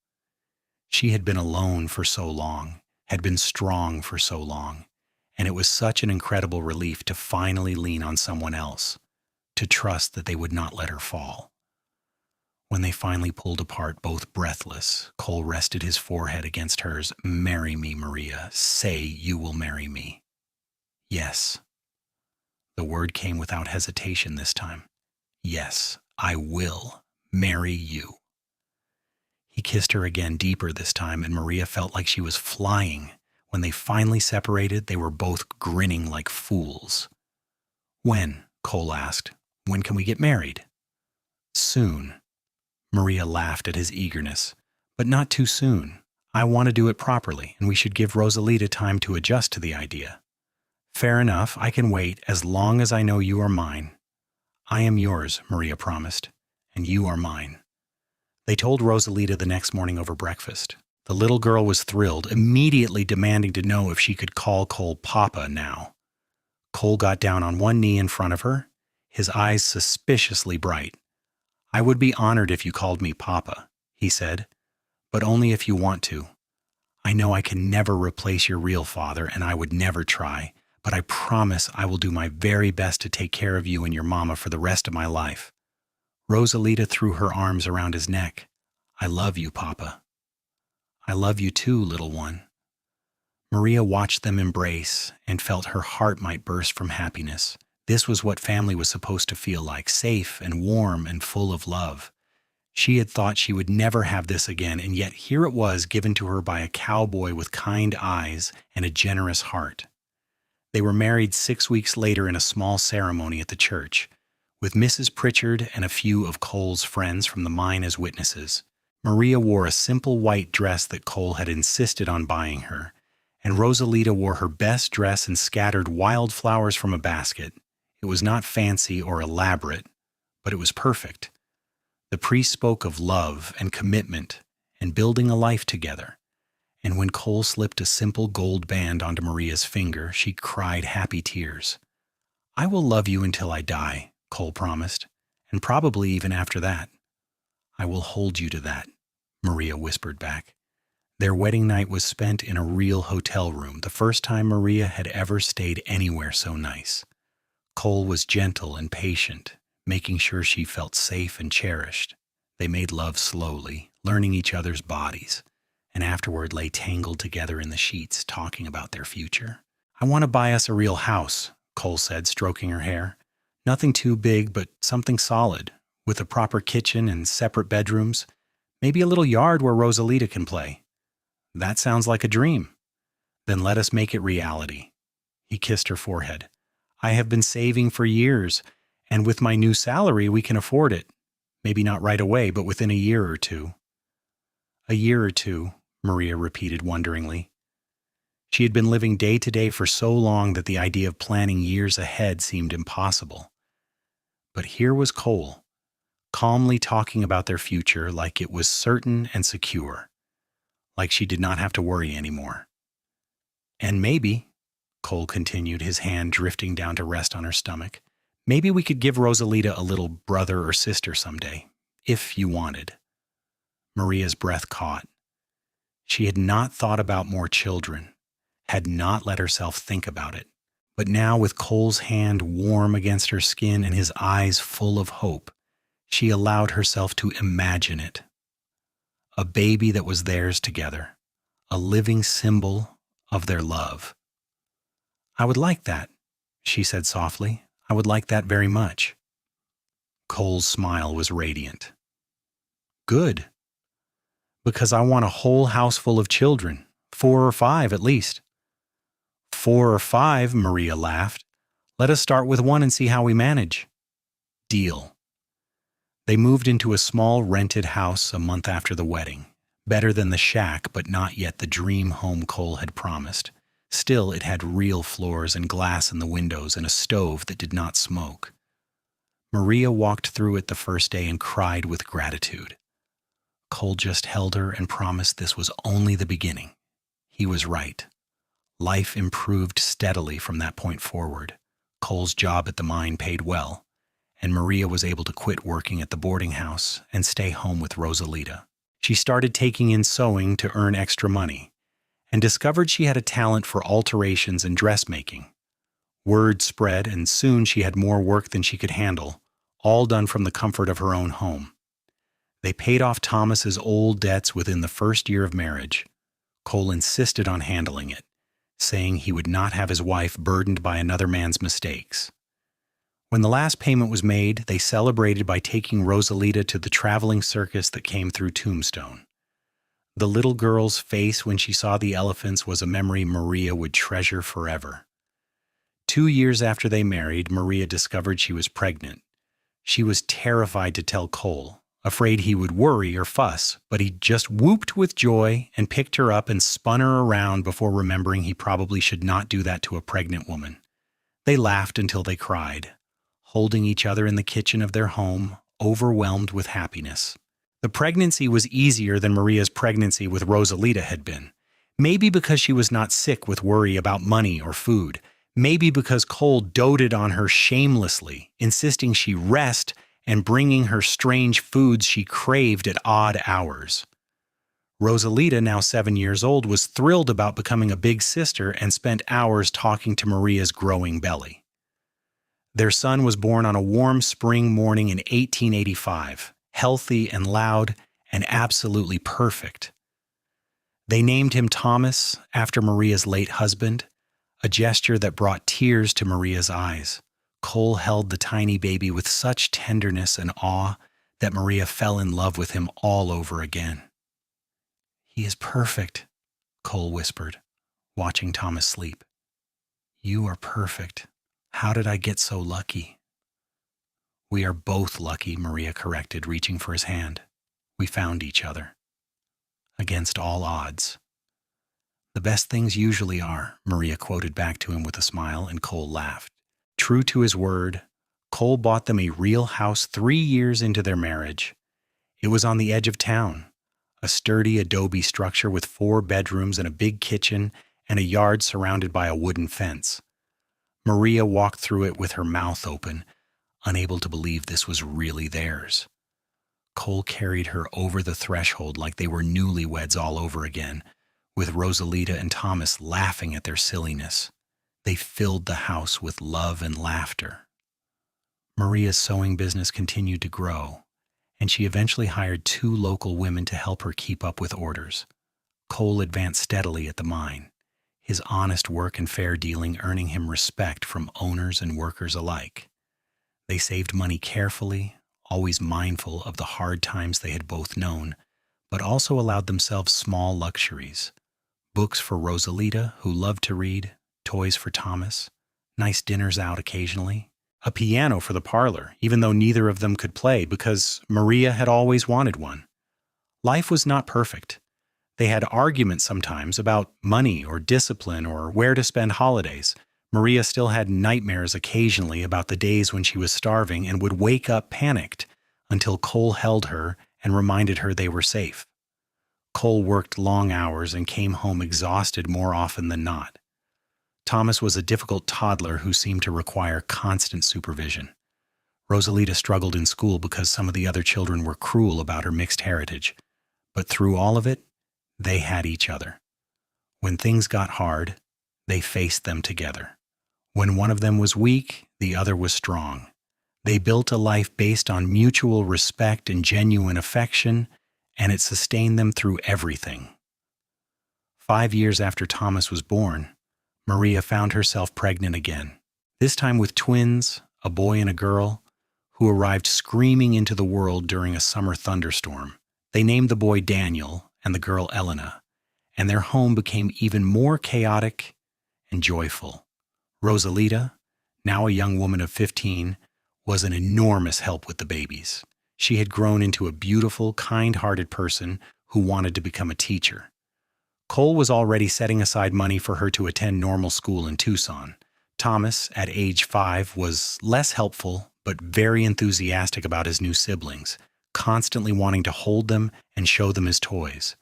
She had been alone for so long, had been strong for so long, and it was such an incredible relief to finally lean on someone else, to trust that they would not let her fall. When they finally pulled apart, both breathless, Cole rested his forehead against hers. "Marry me, Maria. Say you will marry me." "Yes." The word came without hesitation this time. "Yes, I will marry you." He kissed her again, deeper this time, and Maria felt like she was flying. When they finally separated, they were both grinning like fools. "When?" Cole asked. "When can we get married?" "Soon." Maria laughed at his eagerness. "But not too soon. I want to do it properly, and we should give Rosalita time to adjust to the idea." "Fair enough. I can wait as long as I know you are mine." "I am yours," Maria promised, "and you are mine." They told Rosalita the next morning over breakfast. The little girl was thrilled, immediately demanding to know if she could call Cole Papa now. Cole got down on one knee in front of her, his eyes suspiciously bright. "I would be honored if you called me Papa," he said, "but only if you want to. I know I can never replace your real father, and I would never try, but I promise I will do my very best to take care of you and your mama for the rest of my life." Rosalita threw her arms around his neck. "I love you, Papa." "I love you too, little one." Maria watched them embrace and felt her heart might burst from happiness. This was what family was supposed to feel like, safe and warm and full of love. She had thought she would never have this again, and yet here it was, given to her by a cowboy with kind eyes and a generous heart. They were married 6 weeks later in a small ceremony at the church, with Mrs. Pritchard and a few of Cole's friends from the mine as witnesses. Maria wore a simple white dress that Cole had insisted on buying her, and Rosalita wore her best dress and scattered wildflowers from a basket. It was not fancy or elaborate, but it was perfect. The priest spoke of love and commitment and building a life together, and when Cole slipped a simple gold band onto Maria's finger, she cried happy tears. "I will love you until I die," Cole promised, "and probably even after that." "I will hold you to that," Maria whispered back. Their wedding night was spent in a real hotel room, the first time Maria had ever stayed anywhere so nice. Cole was gentle and patient, making sure she felt safe and cherished. They made love slowly, learning each other's bodies, and afterward lay tangled together in the sheets, talking about their future. "I want to buy us a real house," Cole said, stroking her hair. "Nothing too big, but something solid, with a proper kitchen and separate bedrooms. Maybe a little yard where Rosalita can play." "That sounds like a dream." "Then let us make it reality." He kissed her forehead. "I have been saving for years, and with my new salary we can afford it. Maybe not right away, but within a year or two." "A year or two," Maria repeated wonderingly. She had been living day to day for so long that the idea of planning years ahead seemed impossible. But here was Cole, calmly talking about their future like it was certain and secure, like she did not have to worry anymore. And maybe, Cole continued, his hand drifting down to rest on her stomach, maybe we could give Rosalita a little brother or sister someday, if you wanted. Maria's breath caught. She had not thought about more children, had not let herself think about it. But now, with Cole's hand warm against her skin and his eyes full of hope, she allowed herself to imagine it. A baby that was theirs together, a living symbol of their love. I would like that, she said softly. I would like that very much. Cole's smile was radiant. Good. Because I want a whole house full of children, 4 or 5 at least. 4 or 5, Maria laughed. Let us start with 1 and see how we manage. Deal. They moved into a small rented house a month after the wedding. Better than the shack, but not yet the dream home Cole had promised. Still, it had real floors and glass in the windows and a stove that did not smoke. Maria walked through it the first day and cried with gratitude. Cole just held her and promised this was only the beginning. He was right. Life improved steadily from that point forward. Cole's job at the mine paid well, and Maria was able to quit working at the boarding house and stay home with Rosalita. She started taking in sewing to earn extra money, and discovered she had a talent for alterations and dressmaking. Word spread, and soon she had more work than she could handle, all done from the comfort of her own home. They paid off Thomas's old debts within the first year of marriage. Cole insisted on handling it, saying he would not have his wife burdened by another man's mistakes. When the last payment was made, they celebrated by taking Rosalita to the traveling circus that came through Tombstone. The little girl's face when she saw the elephants was a memory Maria would treasure forever. 2 years after they married, Maria discovered she was pregnant. She was terrified to tell Cole, afraid he would worry or fuss, but he just whooped with joy and picked her up and spun her around before remembering he probably should not do that to a pregnant woman. They laughed until they cried, holding each other in the kitchen of their home, overwhelmed with happiness. The pregnancy was easier than Maria's pregnancy with Rosalita had been. Maybe because she was not sick with worry about money or food. Maybe because Cole doted on her shamelessly, insisting she rest and bringing her strange foods she craved at odd hours. Rosalita, now 7 years old, was thrilled about becoming a big sister and spent hours talking to Maria's growing belly. Their son was born on a warm spring morning in 1885, healthy and loud and absolutely perfect. They named him Thomas after Maria's late husband, a gesture that brought tears to Maria's eyes. Cole held the tiny baby with such tenderness and awe that Maria fell in love with him all over again. "He is perfect," Cole whispered, watching Thomas sleep. "You are perfect. How did I get so lucky?" "We are both lucky," Maria corrected, reaching for his hand. "We found each other. Against all odds." "The best things usually are," Maria quoted back to him with a smile, and Cole laughed. True to his word, Cole bought them a real house 3 years into their marriage. It was on the edge of town, a sturdy adobe structure with 4 bedrooms and a big kitchen and a yard surrounded by a wooden fence. Maria walked through it with her mouth open, unable to believe this was really theirs. Cole carried her over the threshold like they were newlyweds all over again, with Rosalita and Thomas laughing at their silliness. They filled the house with love and laughter. Maria's sewing business continued to grow, and she eventually hired 2 local women to help her keep up with orders. Cole advanced steadily at the mine, his honest work and fair dealing earning him respect from owners and workers alike. They saved money carefully, always mindful of the hard times they had both known, but also allowed themselves small luxuries. Books for Rosalita, who loved to read, toys for Thomas, nice dinners out occasionally, a piano for the parlor, even though neither of them could play because Maria had always wanted one. Life was not perfect. They had arguments sometimes about money or discipline or where to spend holidays. Maria still had nightmares occasionally about the days when she was starving and would wake up panicked until Cole held her and reminded her they were safe. Cole worked long hours and came home exhausted more often than not. Thomas was a difficult toddler who seemed to require constant supervision. Rosalita struggled in school because some of the other children were cruel about her mixed heritage. But through all of it, they had each other. When things got hard, they faced them together. When one of them was weak, the other was strong. They built a life based on mutual respect and genuine affection, and it sustained them through everything. 5 years after Thomas was born, Maria found herself pregnant again, this time with twins, a boy and a girl, who arrived screaming into the world during a summer thunderstorm. They named the boy Daniel and the girl Elena, and their home became even more chaotic and joyful. Rosalita, now a young woman of 15, was an enormous help with the babies. She had grown into a beautiful, kind-hearted person who wanted to become a teacher. Cole was already setting aside money for her to attend normal school in Tucson. Thomas, at age 5, was less helpful but very enthusiastic about his new siblings, constantly wanting to hold them and show them his toys.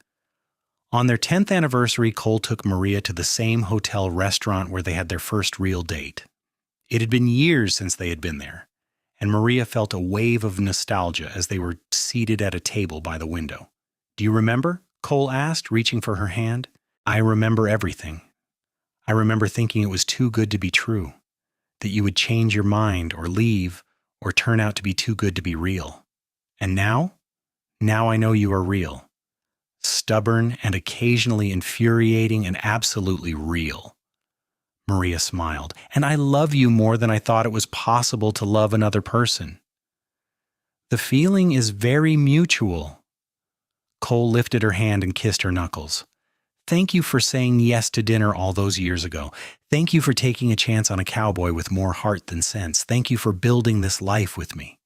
On their 10th anniversary, Cole took Maria to the same hotel restaurant where they had their first real date. It had been years since they had been there, and Maria felt a wave of nostalgia as they were seated at a table by the window. "Do you remember?" Cole asked, reaching for her hand. "I remember everything. I remember thinking it was too good to be true, that you would change your mind or leave or turn out to be too good to be real. And now? Now I know you are real. Stubborn and occasionally infuriating and absolutely real." Maria smiled. "And I love you more than I thought it was possible to love another person." "The feeling is very mutual." Cole lifted her hand and kissed her knuckles. "Thank you for saying yes to dinner all those years ago. Thank you for taking a chance on a cowboy with more heart than sense. Thank you for building this life with me.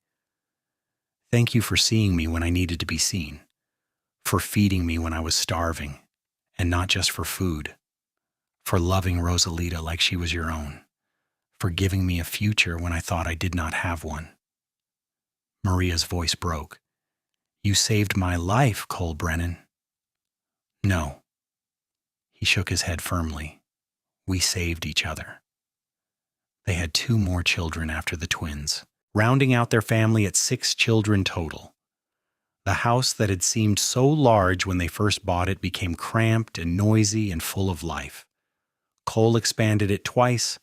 Thank you for seeing me when I needed to be seen, for feeding me when I was starving, and not just for food, for loving Rosalita like she was your own, for giving me a future when I thought I did not have one." Maria's voice broke. "You saved my life, Cole Brennan." "No." He shook his head firmly. "We saved each other." They had 2 more children after the twins, rounding out their family at 6 children total. The house that had seemed so large when they first bought it became cramped and noisy and full of life. Cole expanded it twice,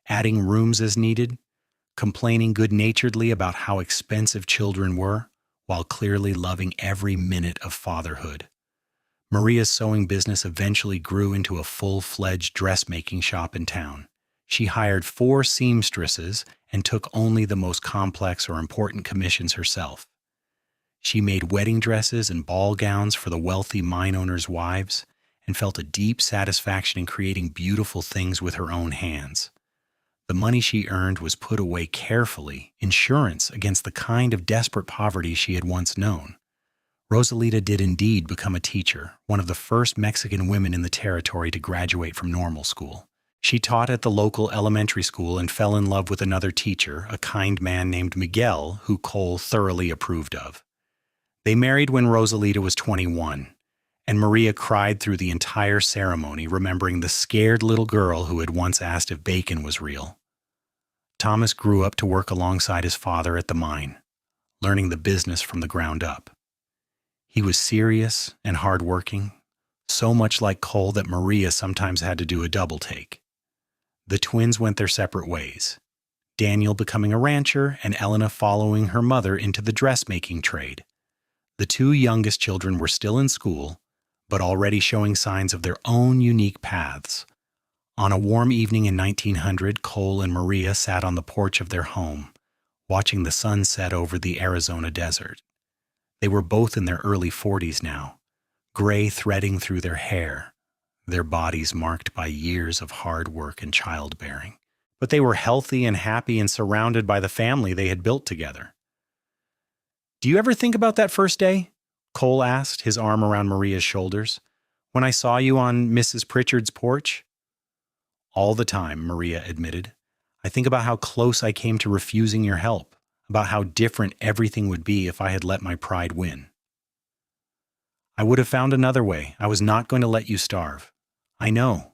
adding rooms as needed, complaining good-naturedly about how expensive children were, while clearly loving every minute of fatherhood. Maria's sewing business eventually grew into a full-fledged dressmaking shop in town. She hired 4 seamstresses and took only the most complex or important commissions herself. She made wedding dresses and ball gowns for the wealthy mine owners' wives and felt a deep satisfaction in creating beautiful things with her own hands. The money she earned was put away carefully, insurance against the kind of desperate poverty she had once known. Rosalita did indeed become a teacher, one of the first Mexican women in the territory to graduate from normal school. She taught at the local elementary school and fell in love with another teacher, a kind man named Miguel, who Cole thoroughly approved of. They married when Rosalita was 21, and Maria cried through the entire ceremony, remembering the scared little girl who had once asked if bacon was real. Thomas grew up to work alongside his father at the mine, learning the business from the ground up. He was serious and hardworking, so much like Cole that Maria sometimes had to do a double take. The twins went their separate ways, Daniel becoming a rancher and Elena following her mother into the dressmaking trade. The 2 youngest children were still in school, but already showing signs of their own unique paths. On a warm evening in 1900, Cole and Maria sat on the porch of their home, watching the sun set over the Arizona desert. They were both in their early 40s now, gray threading through their hair, their bodies marked by years of hard work and childbearing. But they were healthy and happy and surrounded by the family they had built together. "Do you ever think about that first day?" Cole asked, his arm around Maria's shoulders. When I saw you on Mrs. Pritchard's porch? All the time, Maria admitted. I think about how close I came to refusing your help, about how different everything would be if I had let my pride win. I would have found another way. I was not going to let you starve. I know.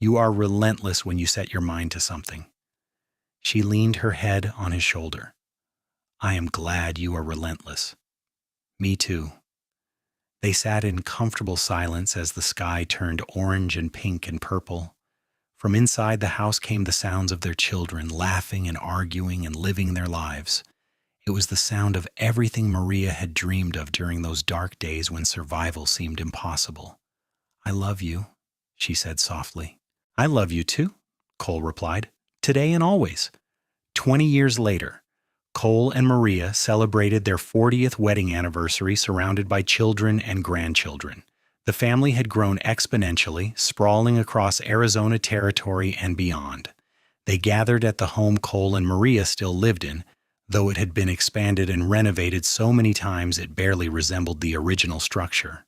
You are relentless when you set your mind to something. She leaned her head on his shoulder. I am glad you are relentless. Me too. They sat in comfortable silence as the sky turned orange and pink and purple. From inside the house came the sounds of their children laughing and arguing and living their lives. It was the sound of everything Maria had dreamed of during those dark days when survival seemed impossible. I love you, she said softly. I love you too, Cole replied. Today and always. 20 years later, Cole and Maria celebrated their 40th wedding anniversary surrounded by children and grandchildren. The family had grown exponentially, sprawling across Arizona territory and beyond. They gathered at the home Cole and Maria still lived in, though it had been expanded and renovated so many times it barely resembled the original structure.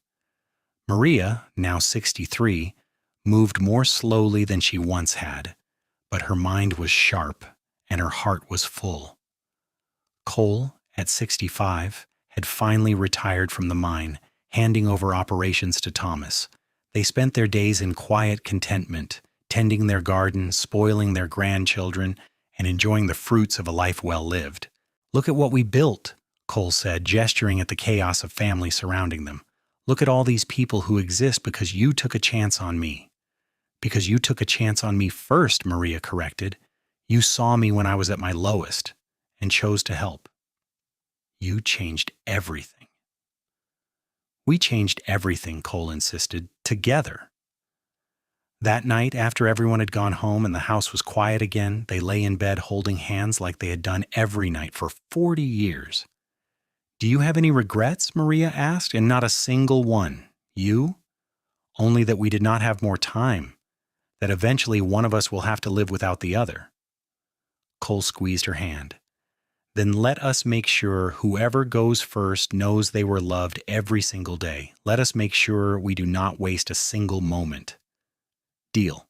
Maria, now 63, moved more slowly than she once had, but her mind was sharp and her heart was full. Cole, at 65, had finally retired from the mine, handing over operations to Thomas. They spent their days in quiet contentment, tending their garden, spoiling their grandchildren, and enjoying the fruits of a life well lived. Look at what we built, Cole said, gesturing at the chaos of family surrounding them. Look at all these people who exist because you took a chance on me. Because you took a chance on me first, Maria corrected. You saw me when I was at my lowest and chose to help. You changed everything. We changed everything, Cole insisted, together. That night, after everyone had gone home and the house was quiet again, they lay in bed holding hands like they had done every night for 40 years. Do you have any regrets? Maria asked, and not a single one. You? Only that we did not have more time, that eventually one of us will have to live without the other. Cole squeezed her hand. Then let us make sure whoever goes first knows they were loved every single day. Let us make sure we do not waste a single moment. Deal.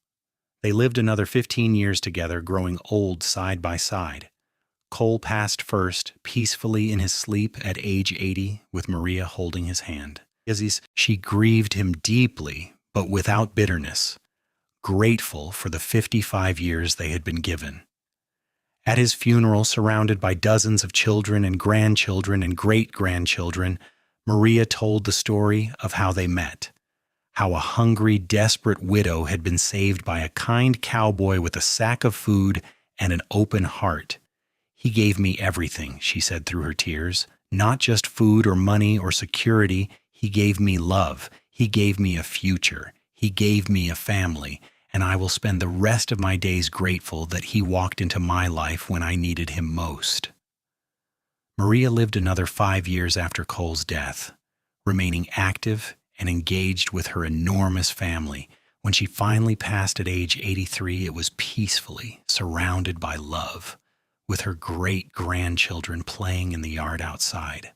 They lived another 15 years together, growing old side by side. Cole passed first, peacefully in his sleep at age 80, with Maria holding his hand. She grieved him deeply, but without bitterness, grateful for the 55 years they had been given. At his funeral, surrounded by dozens of children and grandchildren and great-grandchildren, Maria told the story of how they met, how a hungry, desperate widow had been saved by a kind cowboy with a sack of food and an open heart. He gave me everything, she said through her tears, not just food or money or security. He gave me love. He gave me a future. He gave me a family. And I will spend the rest of my days grateful that he walked into my life when I needed him most. Maria lived another 5 years after Cole's death, remaining active and engaged with her enormous family. When she finally passed at age 83, it was peacefully, surrounded by love, with her great-grandchildren playing in the yard outside.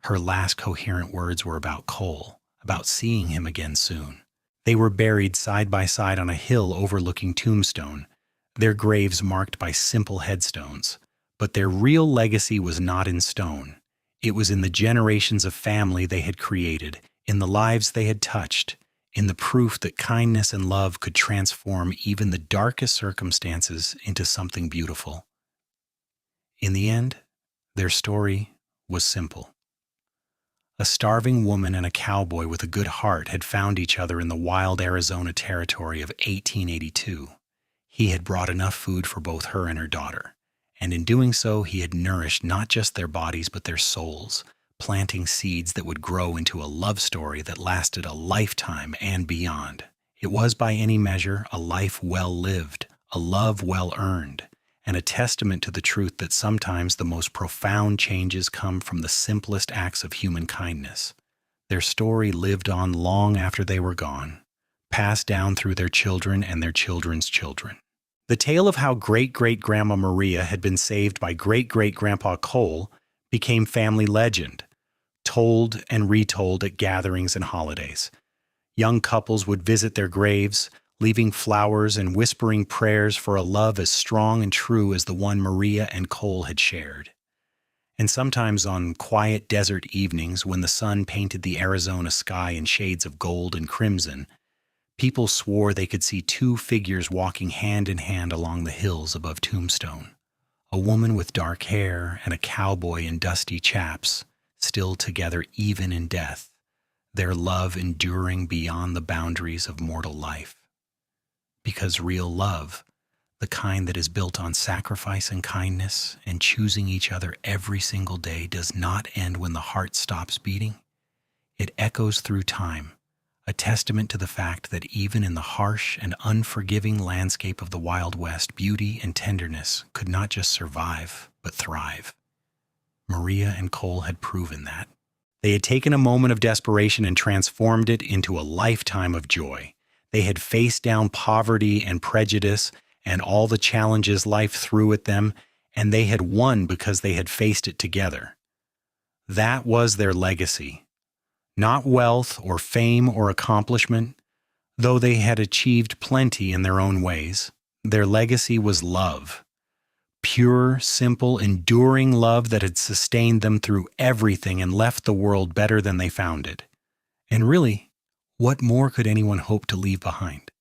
Her last coherent words were about Cole, about seeing him again soon. They were buried side by side on a hill overlooking Tombstone, their graves marked by simple headstones. But their real legacy was not in stone. It was in the generations of family they had created, in the lives they had touched, in the proof that kindness and love could transform even the darkest circumstances into something beautiful. In the end, their story was simple. A starving woman and a cowboy with a good heart had found each other in the wild Arizona territory of 1882. He had brought enough food for both her and her daughter, and in doing so he had nourished not just their bodies but their souls, planting seeds that would grow into a love story that lasted a lifetime and beyond. It was by any measure a life well lived, a love well earned, and a testament to the truth that sometimes the most profound changes come from the simplest acts of human kindness. Their story lived on long after they were gone, passed down through their children and their children's children. The tale of how great-great-grandma Maria had been saved by great-great-grandpa Cole became family legend, told and retold at gatherings and holidays. Young couples would visit their graves, leaving flowers and whispering prayers for a love as strong and true as the one Maria and Cole had shared. And sometimes on quiet desert evenings, when the sun painted the Arizona sky in shades of gold and crimson, people swore they could see two figures walking hand in hand along the hills above Tombstone. A woman with dark hair and a cowboy in dusty chaps, still together even in death, their love enduring beyond the boundaries of mortal life. Because real love, the kind that is built on sacrifice and kindness and choosing each other every single day, does not end when the heart stops beating. It echoes through time, a testament to the fact that even in the harsh and unforgiving landscape of the Wild West, beauty and tenderness could not just survive, but thrive. Maria and Cole had proven that. They had taken a moment of desperation and transformed it into a lifetime of joy. They had faced down poverty and prejudice and all the challenges life threw at them, and they had won because they had faced it together. That was their legacy. Not wealth or fame or accomplishment, though they had achieved plenty in their own ways. Their legacy was love. Pure, simple, enduring love that had sustained them through everything and left the world better than they found it. And really, what more could anyone hope to leave behind?